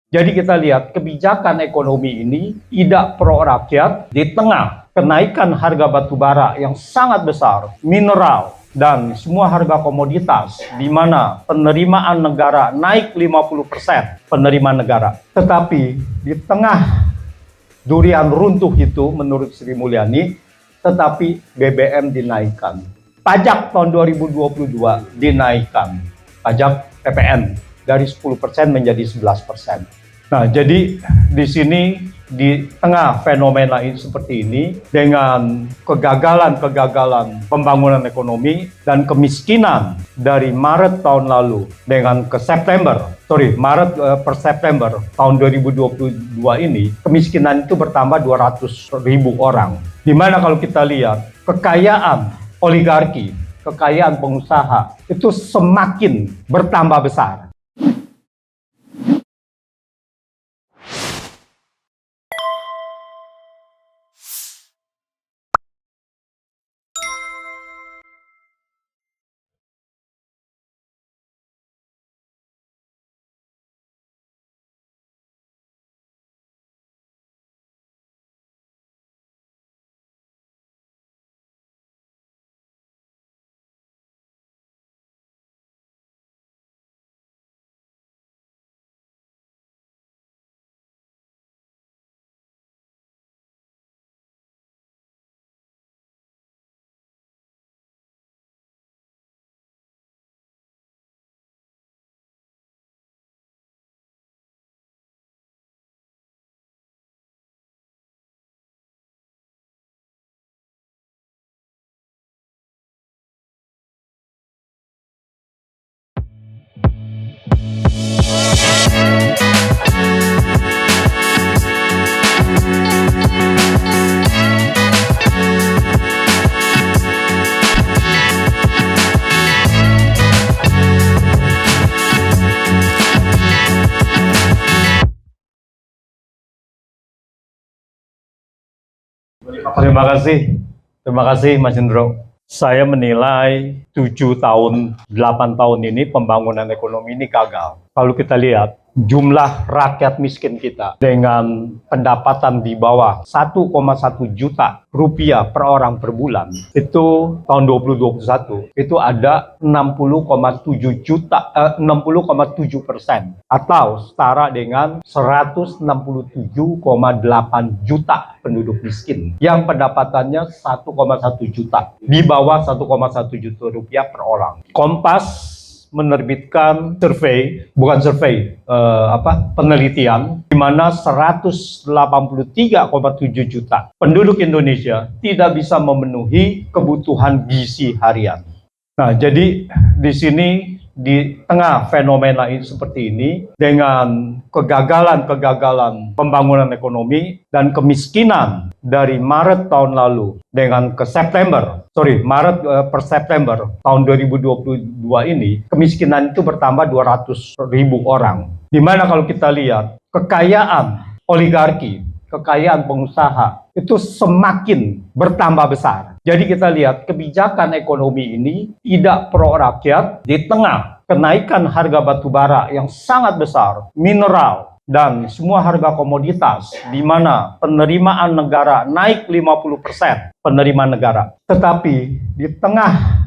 Jadi kita lihat kebijakan ekonomi ini tidak pro rakyat di tengah kenaikan harga batu bara yang sangat besar, mineral, dan semua harga komoditas di mana penerimaan negara naik 50% penerimaan negara. Tetapi di tengah durian runtuh itu menurut Sri Mulyani, tetapi BBM dinaikkan. Pajak tahun 2022 dinaikkan. Pajak PPN dari 10% menjadi 11%. Nah, jadi di sini di tengah fenomena ini seperti ini dengan kegagalan pembangunan ekonomi dan kemiskinan dari Maret tahun lalu dengan Maret per September tahun 2022 ini kemiskinan itu bertambah 200.000 orang. Dimana kalau kita lihat kekayaan oligarki, kekayaan pengusaha itu semakin bertambah besar. Terima kasih Mas Indro. Saya menilai 7 tahun, 8 tahun ini pembangunan ekonomi ini gagal. Kalau kita lihat jumlah rakyat miskin kita dengan pendapatan di bawah 1,1 juta rupiah per orang per bulan, itu tahun 2021 itu ada 60,7%, atau setara dengan 167,8 juta penduduk miskin yang pendapatannya 1,1 juta, di bawah 1,1 juta rupiah per orang. Kompas menerbitkan penelitian di mana 183,7 juta penduduk Indonesia tidak bisa memenuhi kebutuhan gizi harian. Nah, jadi di sini di tengah fenomena ini seperti ini dengan kegagalan pembangunan ekonomi dan kemiskinan dari Maret tahun lalu dengan Maret per September tahun 2022 ini kemiskinan itu bertambah 200.000 orang. Dimana kalau kita lihat kekayaan oligarki, kekayaan pengusaha itu semakin bertambah besar. Jadi kita lihat kebijakan ekonomi ini tidak pro rakyat di tengah kenaikan harga batu bara yang sangat besar, mineral, dan semua harga komoditas di mana penerimaan negara naik 50% penerimaan negara. Tetapi di tengah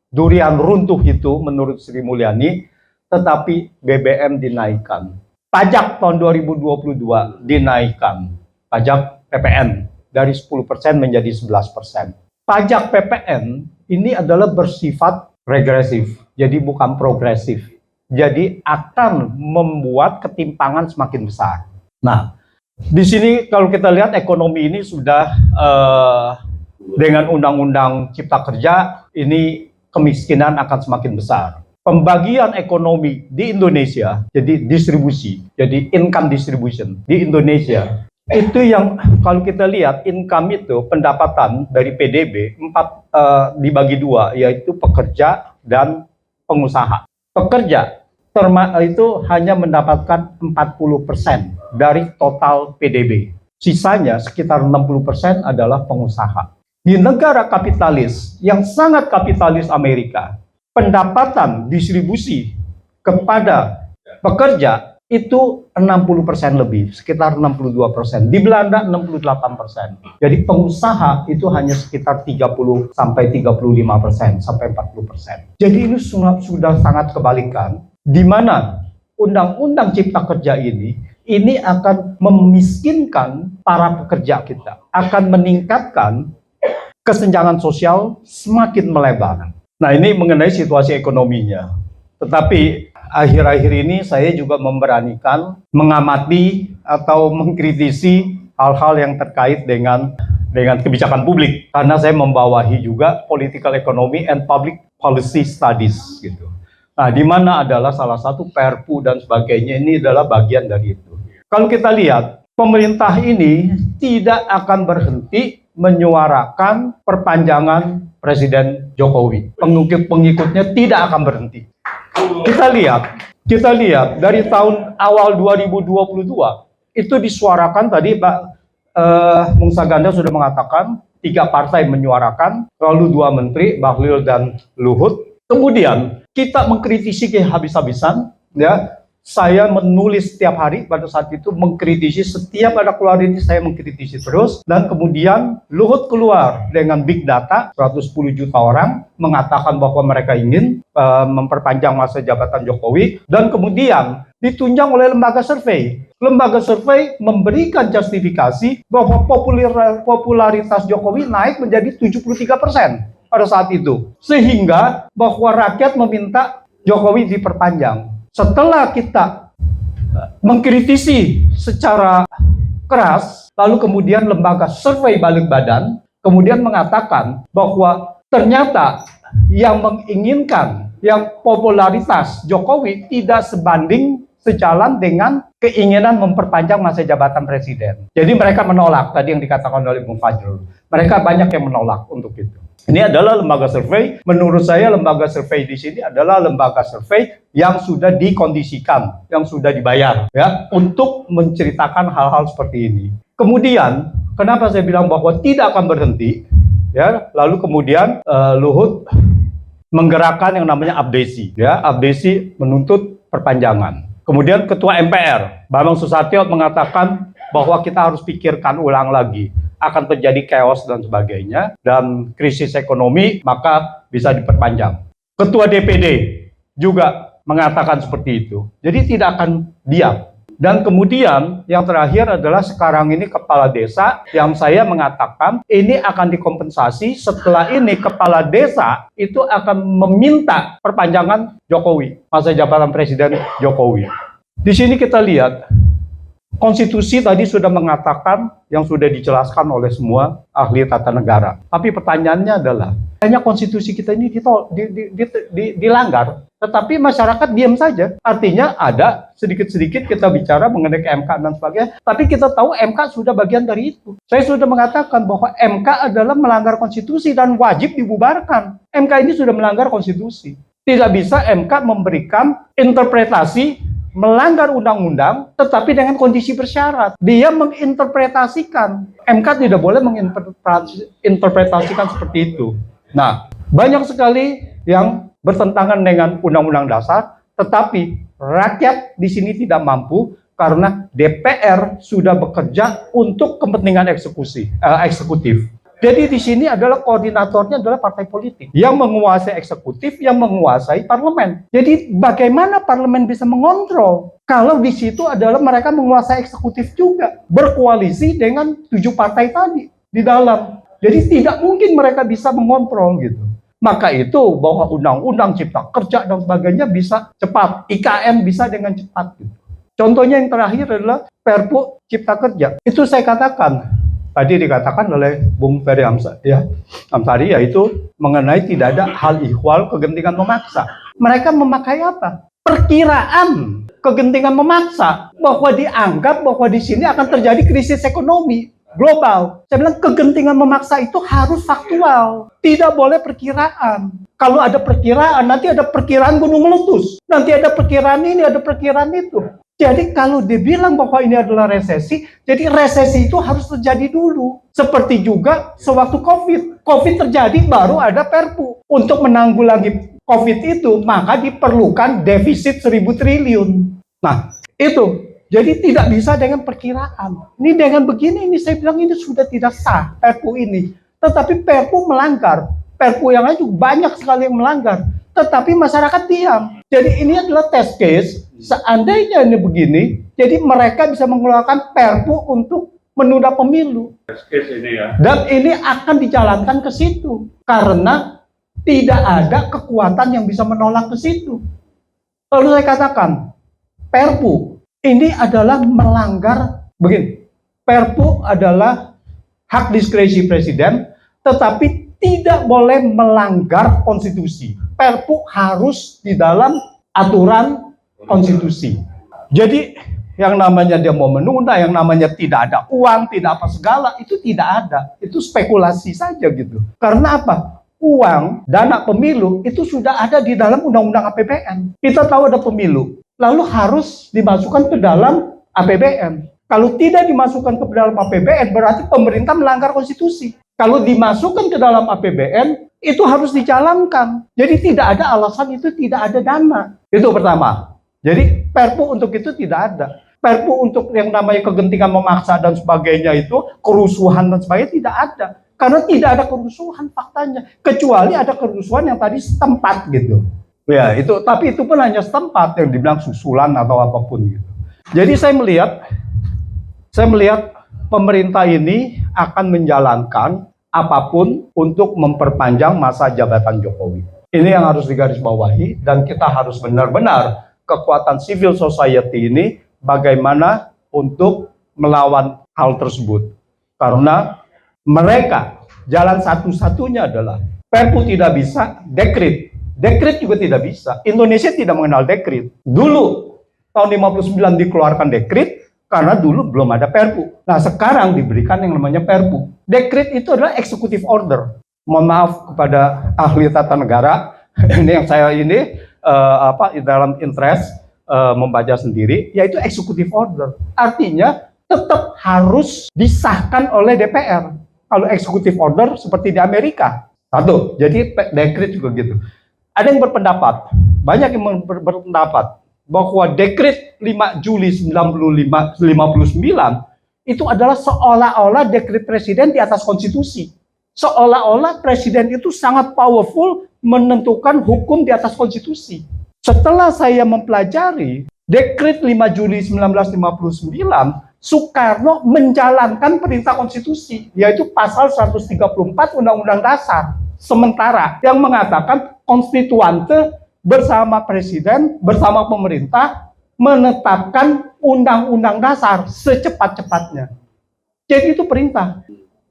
durian runtuh itu menurut Sri Mulyani, tetapi BBM dinaikkan. Pajak tahun 2022 dinaikkan. Pajak PPN dari 10% menjadi 11%. Pajak PPN ini adalah bersifat regresif, jadi bukan progresif. Jadi akan membuat ketimpangan semakin besar. Nah, di sini kalau kita lihat ekonomi ini sudah dengan Undang-Undang Cipta Kerja, ini kemiskinan akan semakin besar. Pembagian ekonomi di Indonesia, jadi distribusi, jadi income distribution di Indonesia, itu yang kalau kita lihat income itu pendapatan dari PDB dibagi dua, yaitu pekerja dan pengusaha. Pekerja itu hanya mendapatkan 40% dari total PDB. Sisanya sekitar 60% adalah pengusaha. Di negara kapitalis yang sangat kapitalis Amerika, pendapatan distribusi kepada pekerja itu 60% lebih, sekitar 62%. Di Belanda 68%. Jadi pengusaha itu hanya sekitar 30 sampai 35%, sampai 40%. Jadi ini sudah sangat kebalikan, di mana Undang-Undang Cipta Kerja ini akan memiskinkan para pekerja kita, akan meningkatkan kesenjangan sosial semakin melebar. Nah, ini mengenai situasi ekonominya. Tetapi akhir-akhir ini saya juga memberanikan mengamati atau mengkritisi hal-hal yang terkait dengan kebijakan publik, karena saya membawahi juga Political Economy and Public Policy Studies gitu. Nah, di mana adalah salah satu Perpu dan sebagainya, ini adalah bagian dari itu. Kalau kita lihat, pemerintah ini tidak akan berhenti menyuarakan perpanjangan Presiden Jokowi. Pengikutnya tidak akan berhenti. Kita lihat dari tahun awal 2022 itu disuarakan tadi Pak Bung Saganda sudah mengatakan 3 partai menyuarakan, lalu 2 menteri Bahlil dan Luhut. Kemudian kita mengkritisi habis-habisan, ya. Saya menulis setiap hari pada saat itu, mengkritisi setiap ada keluar ini, saya mengkritisi terus. Dan kemudian Luhut keluar dengan big data, 110 juta orang mengatakan bahwa mereka ingin memperpanjang masa jabatan Jokowi. Dan kemudian ditunjang oleh lembaga survei. Lembaga survei memberikan justifikasi bahwa popularitas Jokowi naik menjadi 73% pada saat itu. Sehingga bahwa rakyat meminta Jokowi diperpanjang. Setelah kita mengkritisi secara keras, lalu kemudian lembaga survei balik badan kemudian mengatakan bahwa ternyata yang menginginkan, yang popularitas Jokowi tidak sebanding sejalan dengan keinginan memperpanjang masa jabatan presiden. Jadi mereka menolak, tadi yang dikatakan oleh Bung Fajrul. Mereka banyak yang menolak untuk itu. Ini adalah lembaga survei. Menurut saya lembaga survei di sini adalah lembaga survei yang sudah dikondisikan, yang sudah dibayar, ya, untuk menceritakan hal-hal seperti ini. Kemudian, kenapa saya bilang bahwa tidak akan berhenti? Ya, lalu kemudian Luhut menggerakkan yang namanya abdesi, ya, abdesi menuntut perpanjangan. Kemudian Ketua MPR Bambang Susatyo mengatakan bahwa kita harus pikirkan ulang lagi, akan terjadi chaos dan sebagainya, dan krisis ekonomi, maka bisa diperpanjang. Ketua DPD juga mengatakan seperti itu. Jadi tidak akan diam. Dan kemudian yang terakhir adalah sekarang ini kepala desa yang saya mengatakan ini akan dikompensasi. Setelah ini kepala desa itu akan meminta perpanjangan Jokowi, masa jabatan Presiden Jokowi. Di sini kita lihat konstitusi tadi sudah mengatakan yang sudah dijelaskan oleh semua ahli tata negara. Tapi pertanyaannya adalah, hanya konstitusi kita ini dilanggar, tetapi masyarakat diam saja. Artinya ada sedikit-sedikit kita bicara mengenai MK dan sebagainya, tapi kita tahu MK sudah bagian dari itu. Saya sudah mengatakan bahwa MK adalah melanggar konstitusi dan wajib dibubarkan. MK ini sudah melanggar konstitusi. Tidak bisa MK memberikan interpretasi melanggar undang-undang, tetapi dengan kondisi bersyarat. Dia menginterpretasikan. MK tidak boleh menginterpretasikan seperti itu. Nah, banyak sekali yang bertentangan dengan undang-undang dasar, tetapi rakyat di sini tidak mampu karena DPR sudah bekerja untuk kepentingan eksekutif. Jadi di sini adalah koordinatornya adalah partai politik yang menguasai eksekutif, yang menguasai parlemen. Jadi bagaimana parlemen bisa mengontrol kalau di situ adalah mereka menguasai eksekutif juga, berkoalisi dengan 7 partai tadi di dalam. Jadi tidak mungkin mereka bisa mengontrol gitu. Maka itu bahwa undang-undang cipta kerja dan sebagainya bisa cepat, IKN bisa dengan cepat gitu. Contohnya yang terakhir adalah Perpu Cipta Kerja. Itu saya katakan tadi dikatakan oleh Bung Ferry Amsari, yaitu mengenai tidak ada hal ihwal kegentingan memaksa. Mereka memakai apa? Perkiraan kegentingan memaksa, bahwa dianggap bahwa di sini akan terjadi krisis ekonomi global. Saya bilang kegentingan memaksa itu harus faktual, tidak boleh perkiraan. Kalau ada perkiraan, nanti ada perkiraan gunung meletus, nanti ada perkiraan ini, ada perkiraan itu. Jadi kalau dibilang bahwa ini adalah resesi, jadi resesi itu harus terjadi dulu. Seperti juga sewaktu COVID terjadi baru ada Perpu. Untuk menanggulangi COVID itu, maka diperlukan defisit 1.000 triliun. Nah, Itu. Jadi tidak bisa dengan perkiraan. Ini dengan begini, ini saya bilang ini sudah tidak sah Perpu ini. Tetapi Perpu melanggar. Perpu yang lain juga banyak sekali yang melanggar. Tetapi masyarakat diam. Jadi ini adalah test case. Seandainya ini begini, jadi mereka bisa mengeluarkan Perpu untuk menunda pemilu. Test case ini ya. Dan ini akan dijalankan ke situ. Karena tidak ada kekuatan yang bisa menolak ke situ. Lalu saya katakan, Perpu ini adalah melanggar, begini, Perpu adalah hak diskresi presiden, tetapi tidak boleh melanggar konstitusi. Perpu harus di dalam aturan konstitusi. Jadi yang namanya dia mau menunda, yang namanya tidak ada uang, tidak apa segala, itu tidak ada. Itu spekulasi saja gitu. Karena apa? Uang, dana pemilu, itu sudah ada di dalam Undang-Undang APBN. Kita tahu ada pemilu. Lalu harus dimasukkan ke dalam APBN. Kalau tidak dimasukkan ke dalam APBN, berarti pemerintah melanggar konstitusi. Kalau dimasukkan ke dalam APBN, itu harus dijalankan. Jadi tidak ada alasan itu tidak ada dana. Itu pertama. Jadi Perpu untuk itu tidak ada. Perpu untuk yang namanya kegentingan memaksa dan sebagainya itu, kerusuhan dan sebagainya tidak ada. Karena tidak ada kerusuhan faktanya. Kecuali ada kerusuhan yang tadi setempat gitu. Ya, itu, tapi itu pun hanya setempat yang dibilang susulan atau apapun gitu. Jadi saya melihat pemerintah ini akan menjalankan apapun untuk memperpanjang masa jabatan Jokowi. Ini yang harus digarisbawahi dan kita harus benar-benar kekuatan civil society ini bagaimana untuk melawan hal tersebut. Karena mereka jalan satu-satunya adalah Perpu tidak bisa, dekret. Dekret juga tidak bisa. Indonesia tidak mengenal dekret. Dulu, tahun 59 dikeluarkan dekret, karena dulu belum ada Perpu. Nah, sekarang diberikan yang namanya Perpu. Dekret itu adalah executive order. Mohon maaf kepada ahli tata negara, ini yang saya ini, dalam interest membaca sendiri, yaitu executive order. Artinya, tetap harus disahkan oleh DPR. Kalau executive order seperti di Amerika. Satu, jadi dekret juga gitu. Ada yang berpendapat, banyak yang berpendapat bahwa dekret 5 Juli 59 itu adalah seolah-olah dekret presiden di atas konstitusi. Seolah-olah presiden itu sangat powerful menentukan hukum di atas konstitusi. Setelah saya mempelajari dekret 5 Juli 1959, Soekarno menjalankan perintah konstitusi, yaitu pasal 134 Undang-Undang Dasar. Sementara yang mengatakan konstituante bersama presiden, bersama pemerintah, menetapkan undang-undang dasar secepat-cepatnya. Jadi itu perintah.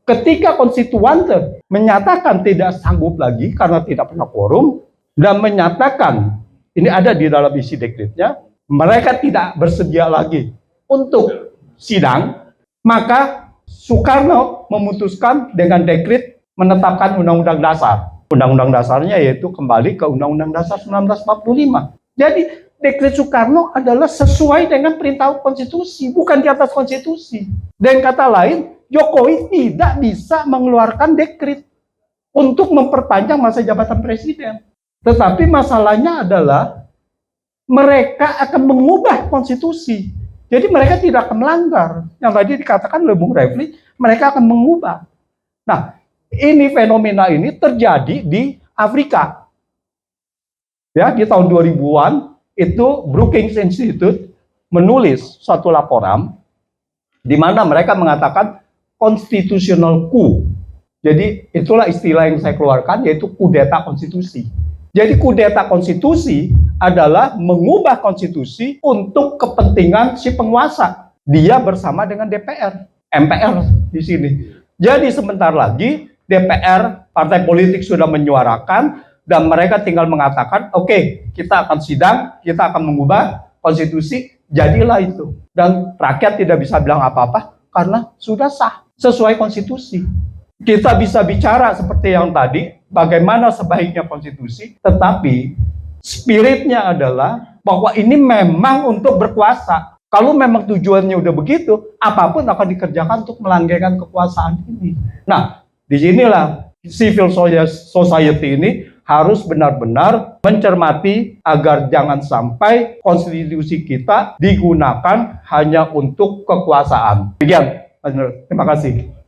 Ketika konstituante menyatakan tidak sanggup lagi karena tidak pernah quorum, dan menyatakan, ini ada di dalam isi dekretnya, mereka tidak bersedia lagi untuk sidang, maka Soekarno memutuskan dengan dekret menetapkan undang-undang dasar. Undang-undang dasarnya yaitu kembali ke Undang-Undang Dasar 1945. Jadi dekret Soekarno adalah sesuai dengan perintah konstitusi, bukan di atas konstitusi. Dan kata lain, Jokowi tidak bisa mengeluarkan dekret untuk memperpanjang masa jabatan presiden. Tetapi masalahnya adalah mereka akan mengubah konstitusi. Jadi mereka tidak akan melanggar. Yang tadi dikatakan oleh Bung Refli, mereka akan mengubah. Nah, ini fenomena ini terjadi di Afrika. Ya, di tahun 2000-an itu Brookings Institute menulis suatu laporan di mana mereka mengatakan constitutional coup. Jadi itulah istilah yang saya keluarkan, yaitu kudeta konstitusi. Jadi kudeta konstitusi adalah mengubah konstitusi untuk kepentingan si penguasa. Dia bersama dengan DPR, MPR di sini. Jadi sebentar lagi DPR, partai politik sudah menyuarakan, dan mereka tinggal mengatakan, oke, kita akan sidang, kita akan mengubah konstitusi, jadilah itu. Dan rakyat tidak bisa bilang apa-apa, karena sudah sah, sesuai konstitusi. Kita bisa bicara seperti yang tadi, bagaimana sebaiknya konstitusi, tetapi spiritnya adalah bahwa ini memang untuk berkuasa. Kalau memang tujuannya udah begitu, apapun akan dikerjakan untuk melanggengkan kekuasaan ini. Nah, disinilah civil society ini harus benar-benar mencermati agar jangan sampai konstitusi kita digunakan hanya untuk kekuasaan. Demikian, terima kasih.